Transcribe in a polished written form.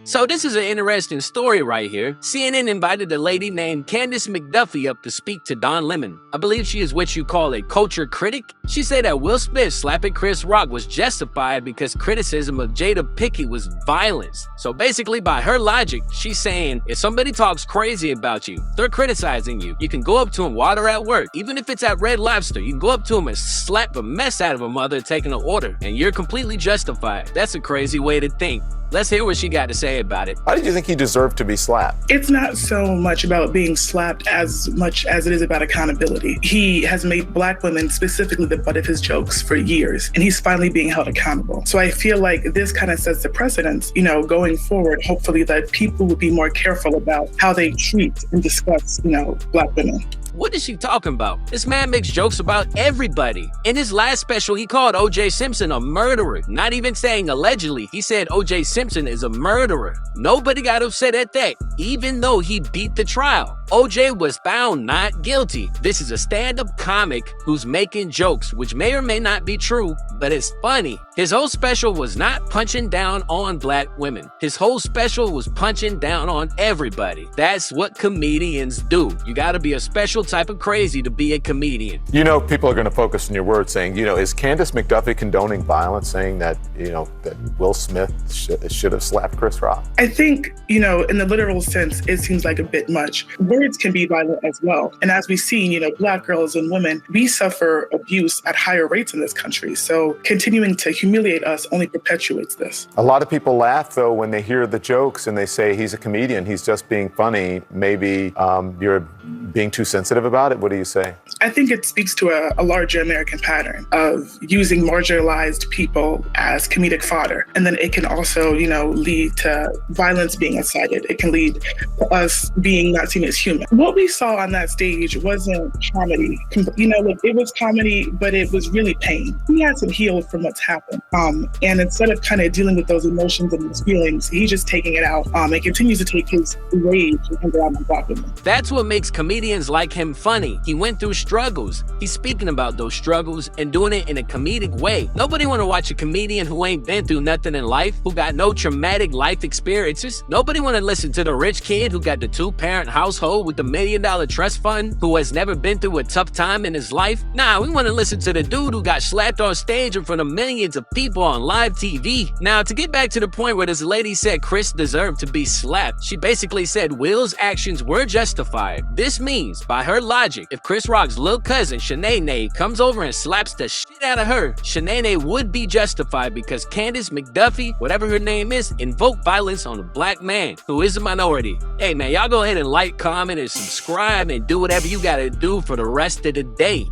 So this is an interesting story right here. CNN invited a lady named Candace McDuffie up to speak to Don Lemon. I believe she is what you call a culture critic. She said that Will Smith slapping Chris Rock was justified because criticism of Jada Pinkett was violence. So basically, by her logic, she's saying if somebody talks crazy about you, they're criticizing you. You can go up to them while they're at work, even if it's at Red Lobster. You can go up to them and slap the mess out of a mother taking an order, and you're completely justified. That's a crazy way to think. Let's hear what she got to say about it. Why did you think he deserved to be slapped? It's not so much about being slapped as much as it is about accountability. He has made Black women specifically the butt of his jokes for years, and he's finally being held accountable. So I feel like this kind of sets the precedence, going forward, hopefully that people will be more careful about how they treat and discuss, Black women. What is she talking about? This man makes jokes about everybody. In his last special, he called O.J. Simpson a murderer. Not even saying allegedly. He said O.J. Simpson is a murderer. Nobody got upset at that, even though he beat the trial. O.J. was found not guilty. This is a stand-up comic who's making jokes, which may or may not be true, but it's funny. His whole special was not punching down on Black women. His whole special was punching down on everybody. That's what comedians do. You gotta be a special type of crazy to be a comedian. People are going to focus on your words saying, is Candace McDuffie condoning violence, saying that, that Will Smith should have slapped Chris Rock? I think, in the literal sense, it seems like a bit much. Words can be violent as well. And as we've seen, Black girls and women, we suffer abuse at higher rates in this country. So continuing to humiliate us only perpetuates this. A lot of people laugh, though, when they hear the jokes and they say he's a comedian, he's just being funny. Maybe you're being too sensitive about it. What do you say? I think it speaks to a larger American pattern of using marginalized people as comedic fodder. And then it can also, lead to violence being incited. It can lead to us being not seen as human. What we saw on that stage wasn't comedy. It was comedy, but it was really pain. He hasn't healed from what's happened. And instead of kind of dealing with those emotions and those feelings, he's just taking it out and continues to take his rage and anger out on Black women. That's what makes comedians like him funny. He went through struggles. He's speaking about those struggles and doing it in a comedic way. Nobody want to watch a comedian who ain't been through nothing in life, who got no traumatic life experiences. Nobody want to listen to the rich kid who got the 2-parent household with the $1 million trust fund, who has never been through a tough time in his life. Nah, we want to listen to the dude who got slapped on stage in front of millions of people on live TV. Now, to get back to the point where this lady said Chris deserved to be slapped, she basically said Will's actions were justified. This means, by her logic, if Chris Rock's little cousin, Shanae, comes over and slaps the shit out of her, Shanae would be justified because Candace McDuffie, whatever her name is, invoked violence on a Black man who is a minority. Hey man, y'all go ahead and like, comment, and subscribe and do whatever you gotta do for the rest of the day.